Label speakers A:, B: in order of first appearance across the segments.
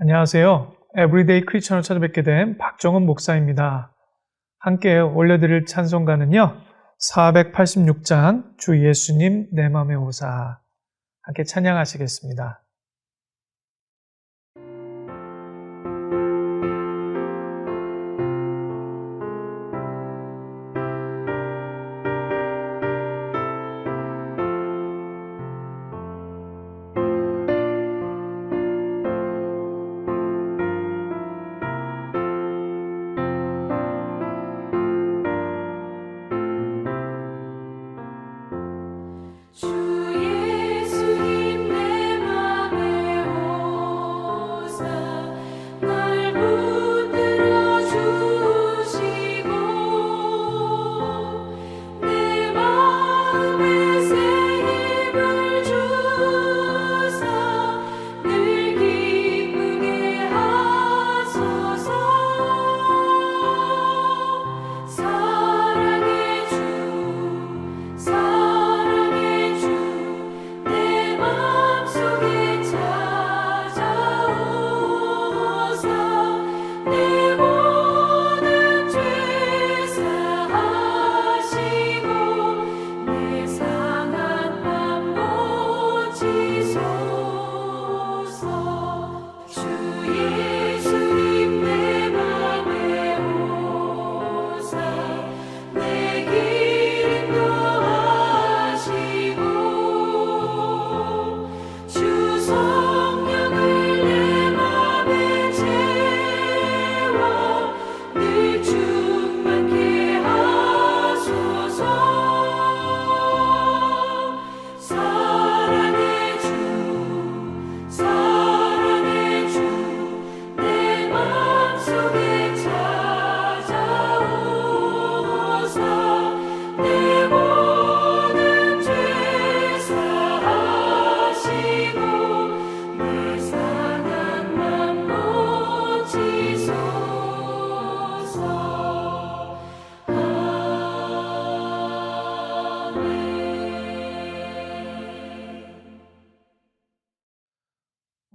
A: 안녕하세요. 에브리데이 크리스천을 찾아뵙게 된 박정은 목사입니다. 함께 올려드릴 찬송가는요. 486장 주 예수님 내 맘에 오사. 함께 찬양하시겠습니다.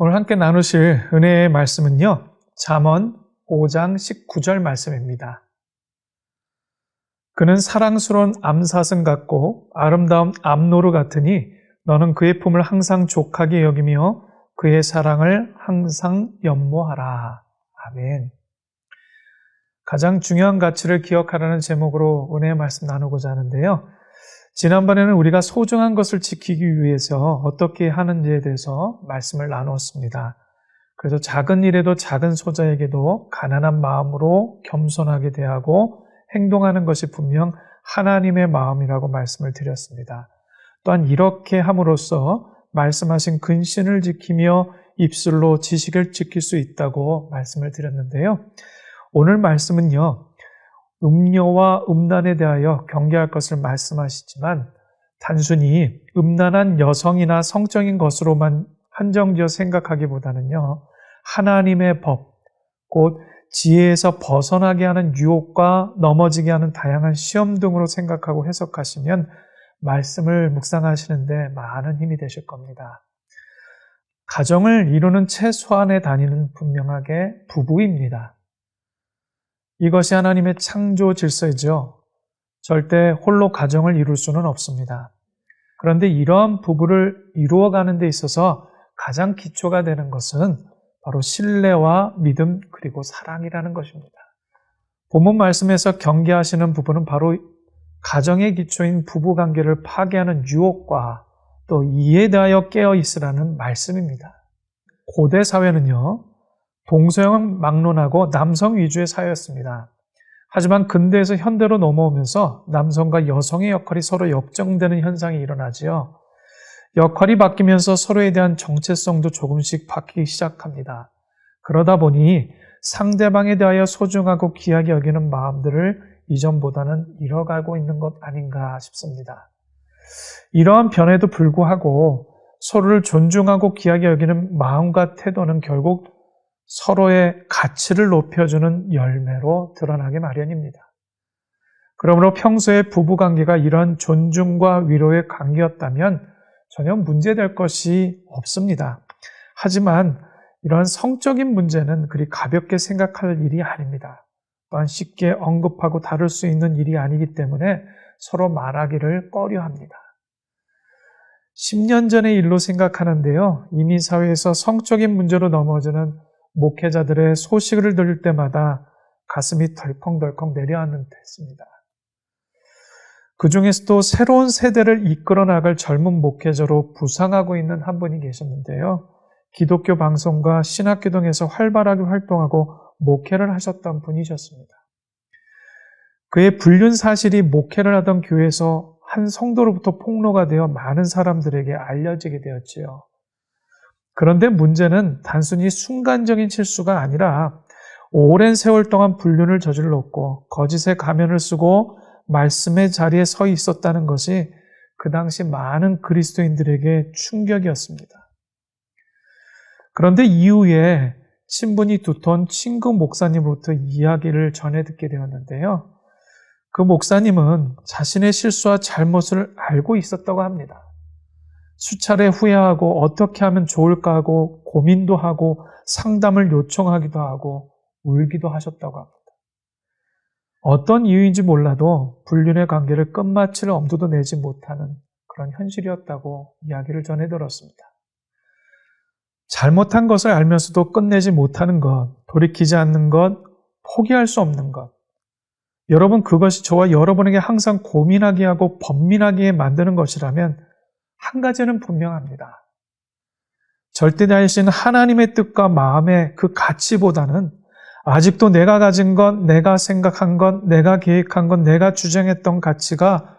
A: 오늘 함께 나누실 은혜의 말씀은요. 잠언 5장 19절 말씀입니다. 그는 사랑스러운 암사슴 같고 아름다운 암노루 같으니 너는 그의 품을 항상 족하게 여기며 그의 사랑을 항상 연모하라. 아멘. 가장 중요한 가치를 기억하라는 제목으로 은혜의 말씀 나누고자 하는데요. 지난번에는 우리가 소중한 것을 지키기 위해서 어떻게 하는지에 대해서 말씀을 나누었습니다. 그래서 작은 일에도 작은 소자에게도 가난한 마음으로 겸손하게 대하고 행동하는 것이 분명 하나님의 마음이라고 말씀을 드렸습니다. 또한 이렇게 함으로써 말씀하신 근신을 지키며 입술로 지식을 지킬 수 있다고 말씀을 드렸는데요. 오늘 말씀은요. 음녀와 음란에 대하여 경계할 것을 말씀하시지만 단순히 음란한 여성이나 성적인 것으로만 한정지어 생각하기보다는요. 하나님의 법, 곧 지혜에서 벗어나게 하는 유혹과 넘어지게 하는 다양한 시험 등으로 생각하고 해석하시면 말씀을 묵상하시는데 많은 힘이 되실 겁니다. 가정을 이루는 최소한의 단위는 분명하게 부부입니다. 이것이 하나님의 창조 질서이죠. 절대 홀로 가정을 이룰 수는 없습니다. 그런데 이러한 부부를 이루어가는 데 있어서 가장 기초가 되는 것은 바로 신뢰와 믿음 그리고 사랑이라는 것입니다. 본문 말씀에서 경계하시는 부분은 바로 가정의 기초인 부부관계를 파괴하는 유혹과 또 이에 대하여 깨어 있으라는 말씀입니다. 고대 사회는요. 동서양은 막론하고 남성 위주의 사회였습니다. 하지만 근대에서 현대로 넘어오면서 남성과 여성의 역할이 서로 역정되는 현상이 일어나지요. 역할이 바뀌면서 서로에 대한 정체성도 조금씩 바뀌기 시작합니다. 그러다 보니 상대방에 대하여 소중하고 귀하게 여기는 마음들을 이전보다는 잃어가고 있는 것 아닌가 싶습니다. 이러한 변화에도 불구하고 서로를 존중하고 귀하게 여기는 마음과 태도는 결국 서로의 가치를 높여주는 열매로 드러나게 마련입니다. 그러므로 평소에 부부관계가 이런 존중과 위로의 관계였다면 전혀 문제될 것이 없습니다. 하지만 이러한 성적인 문제는 그리 가볍게 생각할 일이 아닙니다. 또한 쉽게 언급하고 다룰 수 있는 일이 아니기 때문에 서로 말하기를 꺼려합니다. 10년 전의 일로 생각하는데요. 이민 사회에서 성적인 문제로 넘어지는 목회자들의 소식을 들을 때마다 가슴이 덜컹덜컹 내려앉는 듯했습니다. 그 중에서도 새로운 세대를 이끌어 나갈 젊은 목회자로 부상하고 있는 한 분이 계셨는데요. 기독교 방송과 신학교등에서 활발하게 활동하고 목회를 하셨던 분이셨습니다. 그의 불륜 사실이 목회를 하던 교회에서 한 성도로부터 폭로가 되어 많은 사람들에게 알려지게 되었지요. 그런데 문제는 단순히 순간적인 실수가 아니라 오랜 세월 동안 불륜을 저질렀고 거짓의 가면을 쓰고 말씀의 자리에 서 있었다는 것이 그 당시 많은 그리스도인들에게 충격이었습니다. 그런데 이후에 친분이 두터운 친구 목사님으로부터 이야기를 전해 듣게 되었는데요. 그 목사님은 자신의 실수와 잘못을 알고 있었다고 합니다. 수차례 후회하고 어떻게 하면 좋을까 하고 고민도 하고 상담을 요청하기도 하고 울기도 하셨다고 합니다. 어떤 이유인지 몰라도 불륜의 관계를 끝마칠 엄두도 내지 못하는 그런 현실이었다고 이야기를 전해 들었습니다. 잘못한 것을 알면서도 끝내지 못하는 것, 돌이키지 않는 것, 포기할 수 없는 것. 여러분, 그것이 저와 여러분에게 항상 고민하게 하고 번민하게 만드는 것이라면 한 가지는 분명합니다. 절대자이신 하나님의 뜻과 마음의 그 가치보다는 아직도 내가 가진 것, 내가 생각한 것, 내가 계획한 것, 내가 주장했던 가치가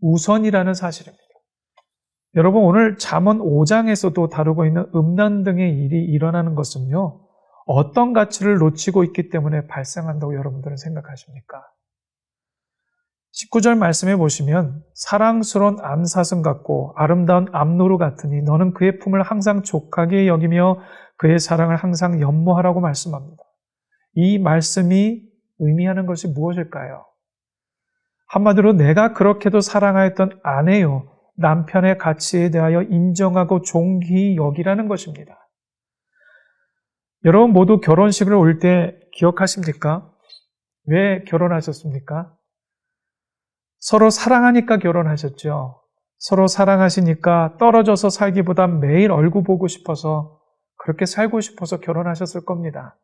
A: 우선이라는 사실입니다. 여러분, 오늘 잠언 5장에서도 다루고 있는 음란 등의 일이 일어나는 것은요, 어떤 가치를 놓치고 있기 때문에 발생한다고 여러분들은 생각하십니까? 19절 말씀해 보시면 사랑스러운 암사슴 같고 아름다운 암노루 같으니 너는 그의 품을 항상 족하게 여기며 그의 사랑을 항상 연모하라고 말씀합니다. 이 말씀이 의미하는 것이 무엇일까요? 한마디로 내가 그렇게도 사랑하였던 아내요, 남편의 가치에 대하여 인정하고 존귀히 여기라는 것입니다. 여러분 모두 결혼식을 올 때 기억하십니까? 왜 결혼하셨습니까? 서로 사랑하니까 결혼하셨죠. 서로 사랑하시니까 떨어져서 살기보다 매일 얼굴 보고 싶어서 그렇게 살고 싶어서 결혼하셨을 겁니다.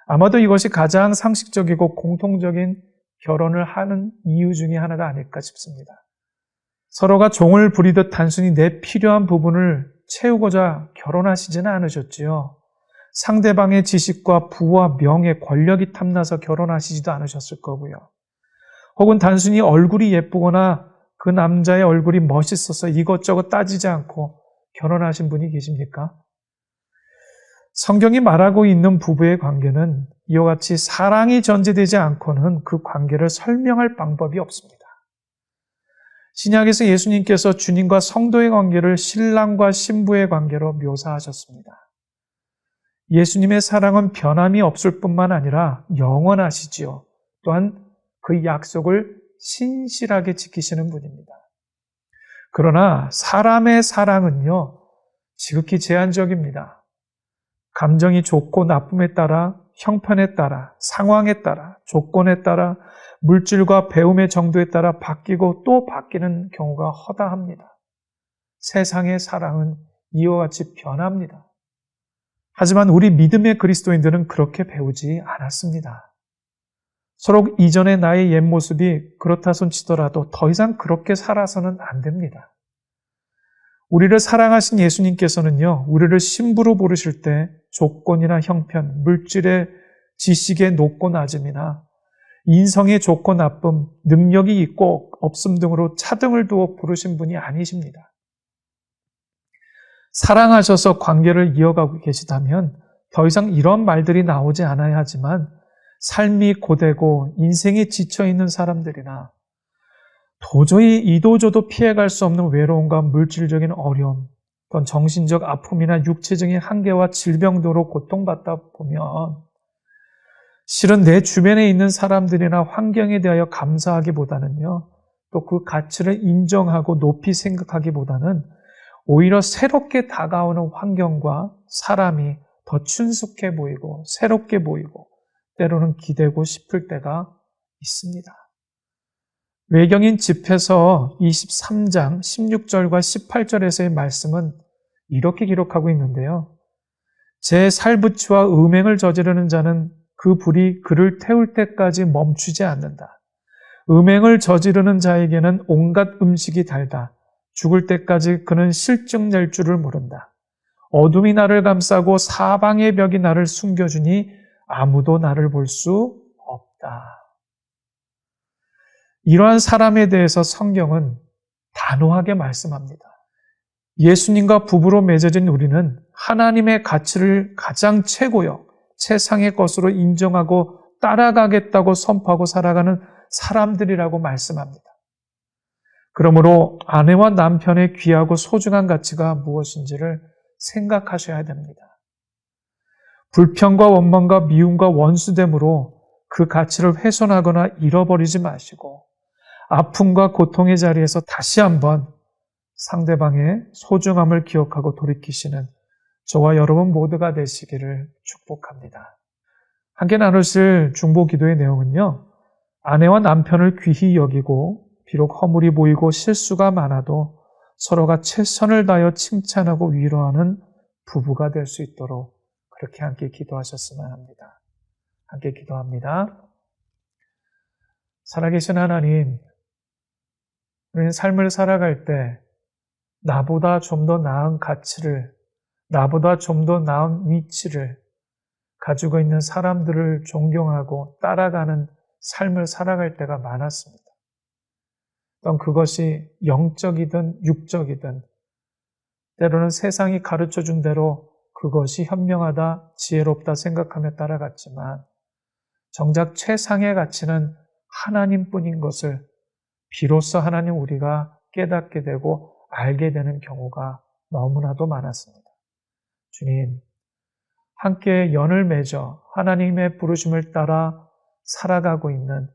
A: 아마도 이것이 가장 상식적이고 공통적인 결혼을 하는 이유 중에 하나가 아닐까 싶습니다. 서로가 종을 부리듯 단순히 내 필요한 부분을 채우고자 결혼하시지는 않으셨지요. 상대방의 지식과 부와 명예, 권력이 탐나서 결혼하시지도 않으셨을 거고요. 혹은 단순히 얼굴이 예쁘거나 그 남자의 얼굴이 멋있어서 이것저것 따지지 않고 결혼하신 분이 계십니까? 성경이 말하고 있는 부부의 관계는 이와 같이 사랑이 전제되지 않고는 그 관계를 설명할 방법이 없습니다. 신약에서 예수님께서 주님과 성도의 관계를 신랑과 신부의 관계로 묘사하셨습니다. 예수님의 사랑은 변함이 없을 뿐만 아니라 영원하시지요. 또한 그 약속을 신실하게 지키시는 분입니다. 그러나 사람의 사랑은요, 지극히 제한적입니다. 감정이 좋고 나쁨에 따라, 형편에 따라, 상황에 따라, 조건에 따라, 물질과 배움의 정도에 따라 바뀌고 또 바뀌는 경우가 허다합니다. 세상의 사랑은 이와 같이 변합니다. 하지만 우리 믿음의 그리스도인들은 그렇게 배우지 않았습니다. 서로 이전의 나의 옛 모습이 그렇다 손치더라도 더 이상 그렇게 살아서는 안 됩니다. 우리를 사랑하신 예수님께서는요, 우리를 신부로 부르실 때 조건이나 형편, 물질의 지식의 높고 낮음이나 인성의 좋고 나쁨, 능력이 있고 없음 등으로 차등을 두어 부르신 분이 아니십니다. 사랑하셔서 관계를 이어가고 계시다면 더 이상 이런 말들이 나오지 않아야 하지만 삶이 고되고 인생에 지쳐있는 사람들이나 도저히 이도저도 피해갈 수 없는 외로움과 물질적인 어려움, 또는 정신적 아픔이나 육체적인 한계와 질병도로 고통받다 보면 실은 내 주변에 있는 사람들이나 환경에 대하여 감사하기보다는요, 또 그 가치를 인정하고 높이 생각하기보다는 오히려 새롭게 다가오는 환경과 사람이 더 친숙해 보이고 새롭게 보이고 때로는 기대고 싶을 때가 있습니다. 외경인 집에서 23장 16절과 18절에서의 말씀은 이렇게 기록하고 있는데요. 제 살부치와 음행을 저지르는 자는 그 불이 그를 태울 때까지 멈추지 않는다. 음행을 저지르는 자에게는 온갖 음식이 달다. 죽을 때까지 그는 실증 낼 줄을 모른다. 어둠이 나를 감싸고 사방의 벽이 나를 숨겨주니 아무도 나를 볼 수 없다. 이러한 사람에 대해서 성경은 단호하게 말씀합니다. 예수님과 부부로 맺어진 우리는 하나님의 가치를 가장 최고요, 최상의 것으로 인정하고 따라가겠다고 선포하고 살아가는 사람들이라고 말씀합니다. 그러므로 아내와 남편의 귀하고 소중한 가치가 무엇인지를 생각하셔야 됩니다. 불평과 원망과 미움과 원수됨으로 그 가치를 훼손하거나 잃어버리지 마시고 아픔과 고통의 자리에서 다시 한번 상대방의 소중함을 기억하고 돌이키시는 저와 여러분 모두가 되시기를 축복합니다. 함께 나누실 중보 기도의 내용은요, 아내와 남편을 귀히 여기고 비록 허물이 보이고 실수가 많아도 서로가 최선을 다하여 칭찬하고 위로하는 부부가 될 수 있도록 그렇게 함께 기도하셨으면 합니다. 함께 기도합니다. 살아계신 하나님, 우리는 삶을 살아갈 때 나보다 좀 더 나은 가치를, 나보다 좀 더 나은 위치를 가지고 있는 사람들을 존경하고 따라가는 삶을 살아갈 때가 많았습니다. 또한 그것이 영적이든 육적이든 때로는 세상이 가르쳐준 대로 그것이 현명하다, 지혜롭다 생각하며 따라갔지만 정작 최상의 가치는 하나님뿐인 것을 비로소 하나님 우리가 깨닫게 되고 알게 되는 경우가 너무나도 많았습니다. 주님, 함께 연을 맺어 하나님의 부르심을 따라 살아가고 있는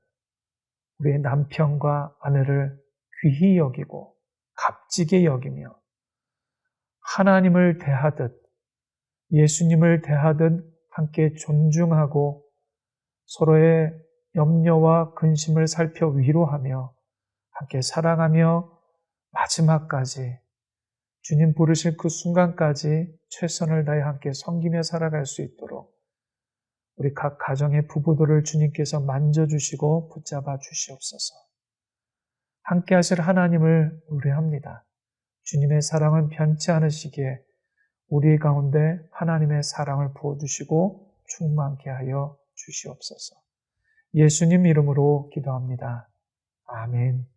A: 우리의 남편과 아내를 귀히 여기고 값지게 여기며 하나님을 대하듯 예수님을 대하듯 함께 존중하고 서로의 염려와 근심을 살펴 위로하며 함께 사랑하며 마지막까지 주님 부르실 그 순간까지 최선을 다해 함께 섬기며 살아갈 수 있도록 우리 각 가정의 부부들을 주님께서 만져주시고 붙잡아 주시옵소서. 함께 하실 하나님을 의뢰합니다. 주님의 사랑은 변치 않으시기에 우리 가운데 하나님의 사랑을 부어주시고 충만케 하여 주시옵소서. 예수님 이름으로 기도합니다. 아멘.